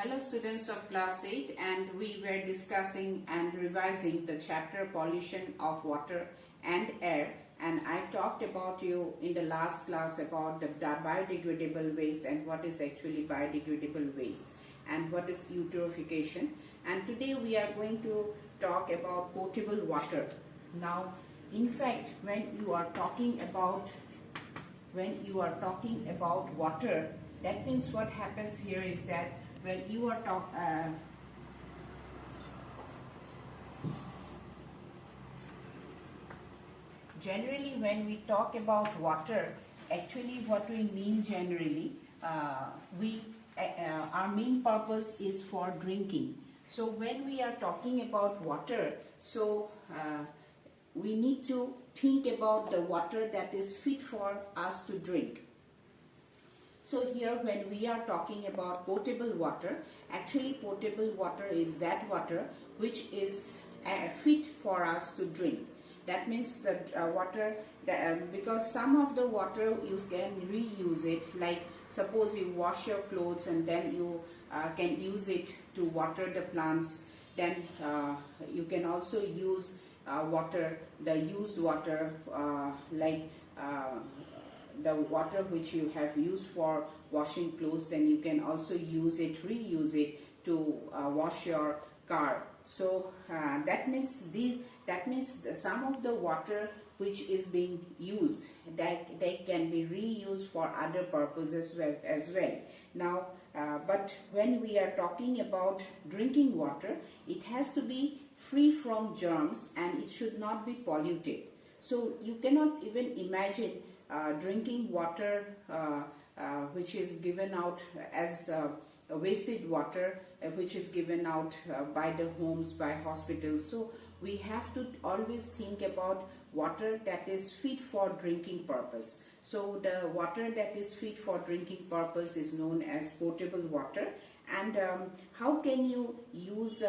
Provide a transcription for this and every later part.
Hello students of class 8, and we were discussing and revising the chapter pollution of water and air, and I talked about you in the last class about the biodegradable waste and what is actually biodegradable waste and what is eutrophication, and today we are going to talk about potable water. Now in fact when you are talking about water, that means what happens here is that when you are generally when we talk about water, actually what we mean generally, our main purpose is for drinking. So when we are talking about water, so we need to think about the water that is fit for us to drink. So here when we are talking about potable water, actually potable water is that water which is fit for us to drink. That means that water, because some of the water you can reuse it, like suppose you wash your clothes and then you can use it to water the plants. Then you can also use the used water, like the water which you have used for washing clothes, then you can also reuse it to wash your car. So that means some of the water which is being used, that they can be reused for other purposes as well. Now but when we are talking about drinking water, it has to be free from germs and it should not be polluted. So you cannot even imagine drinking water which is given out as wasted water, which is given out by the homes, by hospitals. So we have to always think about water that is fit for drinking purpose. So the water that is fit for drinking purpose is known as potable water. And how can you use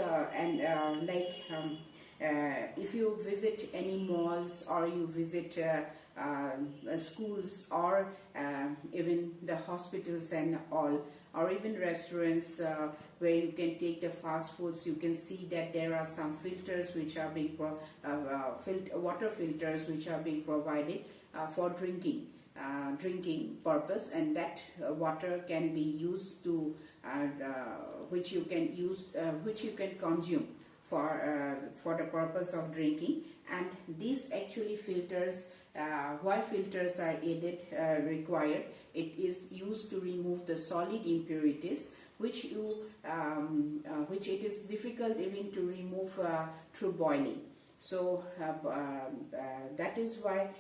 if you visit any malls or you visit schools or even the hospitals and all, or even restaurants where you can take the fast foods, you can see that there are some filters which are being water filters which are being provided for drinking purpose, and that water can be used to which you can consume for the purpose of drinking. And these actually filters, why filters are required, it is used to remove the solid impurities which it is difficult even to remove through boiling. So that is why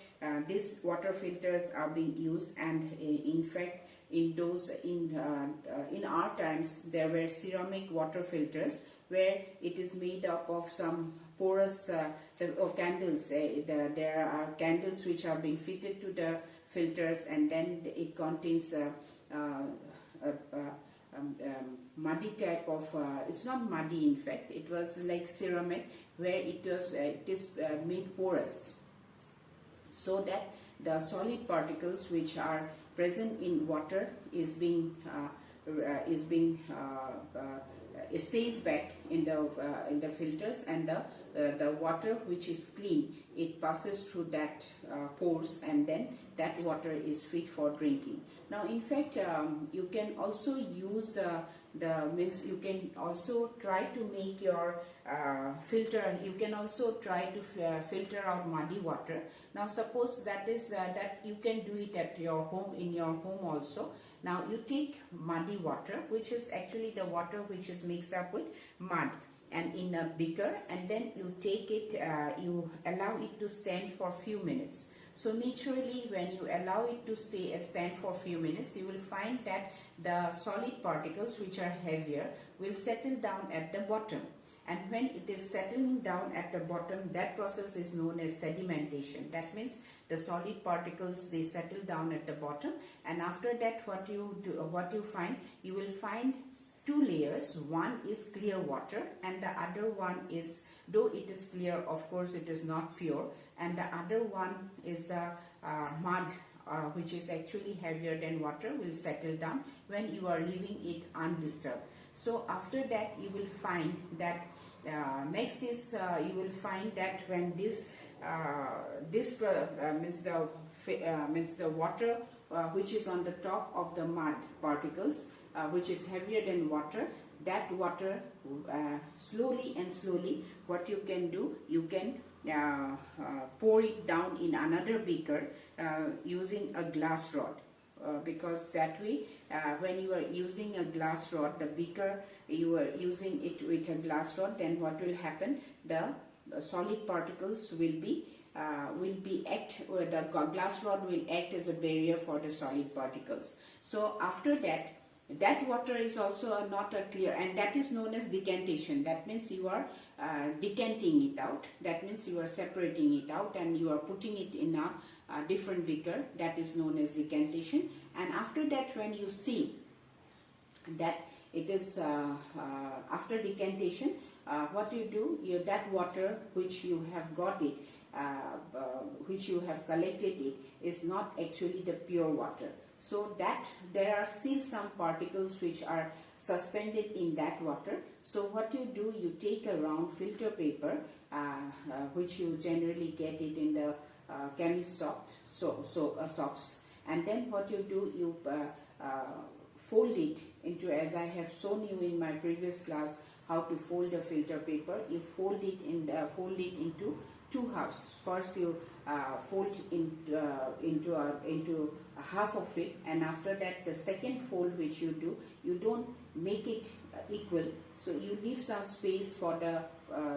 these water filters are being used. And in fact in our times there were ceramic water filters where it is made up of some porous candles. There are candles which are being fitted to the filters, and then it contains muddy type of, it's not muddy, in fact it was like ceramic where it is made porous, so that the solid particles which are present in water it stays back in the filters, and the water which is clean, it passes through that pores, and then that water is fit for drinking. Now in fact you can also use you can also try to make your filter, you can also try to filter out muddy water. Now suppose that you can do it at your home, in your home also. Now you take muddy water, which is actually the water which is mixed up with mud, and in a beaker, and then you take it, you allow it to stand for a few minutes. So naturally when you allow it to stand for a few minutes, you will find that the solid particles which are heavier will settle down at the bottom. And when it is settling down at the bottom, that process is known as sedimentation. That means the solid particles, they settle down at the bottom, and after that what you find, you will find two layers. One is clear water and the other one is, though it is clear, of course it is not pure, and the other one is the mud which is actually heavier than water, will settle down when you are leaving it undisturbed. So after that you will find that next is you will find that when this means the water which is on the top of the mud particles, which is heavier than water, that water slowly and slowly, what you can do, you can pour it down in another beaker using a glass rod. Because that way, when you are using a glass rod, the beaker, you are using it with a glass rod, then what will happen, the solid particles will be the glass rod will act as a barrier for the solid particles. So after that, that water is also not a clear, and that is known as decantation. That means you are decanting it out. That means you are separating it out and you are putting it in a different beaker. That is known as decantation. And after that, when you see that it is after decantation, what you do, that water which you have got it, which you have collected it, is not actually the pure water. So that there are still some particles which are suspended in that water. So what you do, you take a round filter paper, which you generally get it in the chemist shops, and then what you do, you fold it into, as I have shown you in my previous class how to fold the filter paper. You fold it into two halves. First you fold into half of it, and after that the second fold which you do, you don't make it equal, so you leave some space for the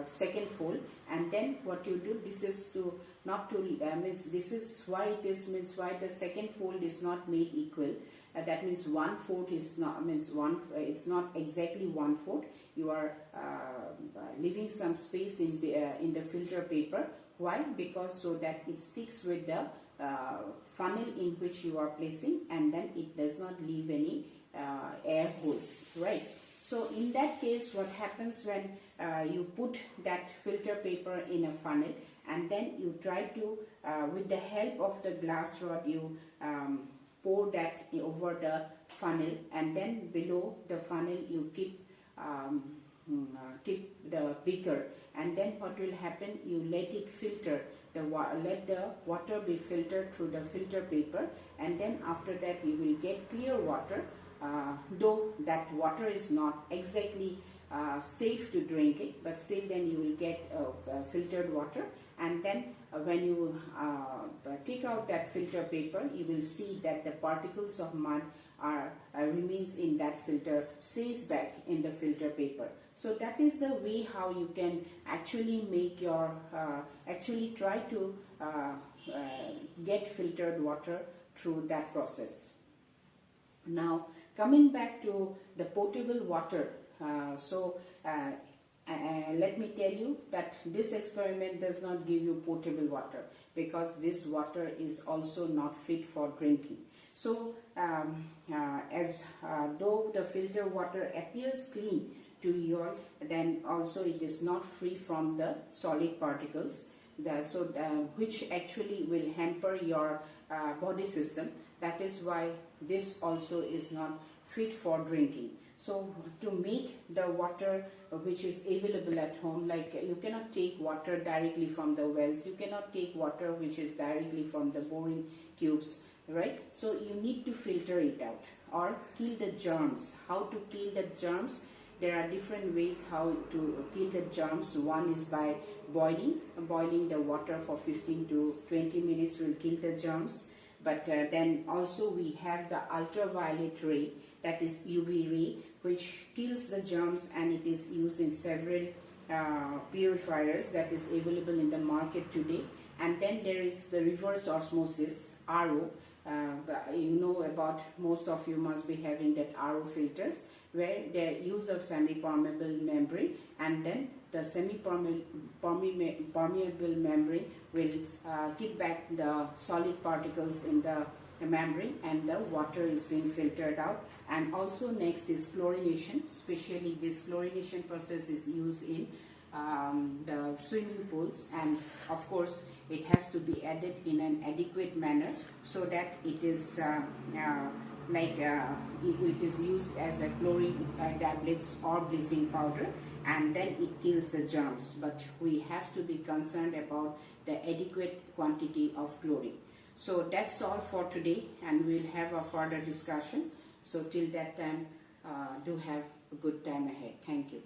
second fold. And then what you do, this is to not to means this is why this means why the second fold is not made equal. That means 1/4 is not it's not exactly 1/4. You are leaving some space in the filter paper. Why? Because so that it sticks with the funnel in which you are placing, and then it does not leave any air holes, right? So in that case, what happens when you put that filter paper in a funnel, and then you try to with the help of the glass rod, you pour that over the funnel, and then below the funnel you keep the beaker, and then what will happen, you let it filter, let the water be filtered through the filter paper, and then after that you will get clear water, though that water is not exactly safe to drink it, but still then you will get filtered water. And then when you take out that filter paper, you will see that the particles of mud remains in that filter, stays back in the filter paper. So that is the way how you can actually make your actually try to get filtered water through that process. Now coming back to the potable water, let me tell you that this experiment does not give you potable water, because this water is also not fit for drinking. So though the filter water appears clean to you, then also it is not free from the solid particles, which actually will hamper your body system. That is why this also is not fit for drinking. So to make the water which is available at home, like you cannot take water directly from the wells, you cannot take water which is directly from the boring tubes, right? So you need to filter it out or kill the germs. How to kill the germs? There are different ways how to kill the germs. One is by boiling the water for 15 to 20 minutes will kill the germs. But then also we have the ultraviolet ray, that is UV ray, which kills the germs, and it is used in several purifiers that is available in the market today. And then there is the reverse osmosis, RO. You know about, most of you must be having that RO filters, where the use of semi-permeable membrane, and then the semi-permeable membrane will keep back the solid particles in the membrane, and the water is being filtered out. And also next is chlorination. Especially this chlorination process is used in the swimming pools, and of course it has to be added in an adequate manner so that it is like it is used as a chlorine tablets or bleaching powder, and then it kills the germs. But we have to be concerned about the adequate quantity of chlorine. So that's all for today, and we'll have a further discussion. So till that time, do have a good time ahead. Thank you.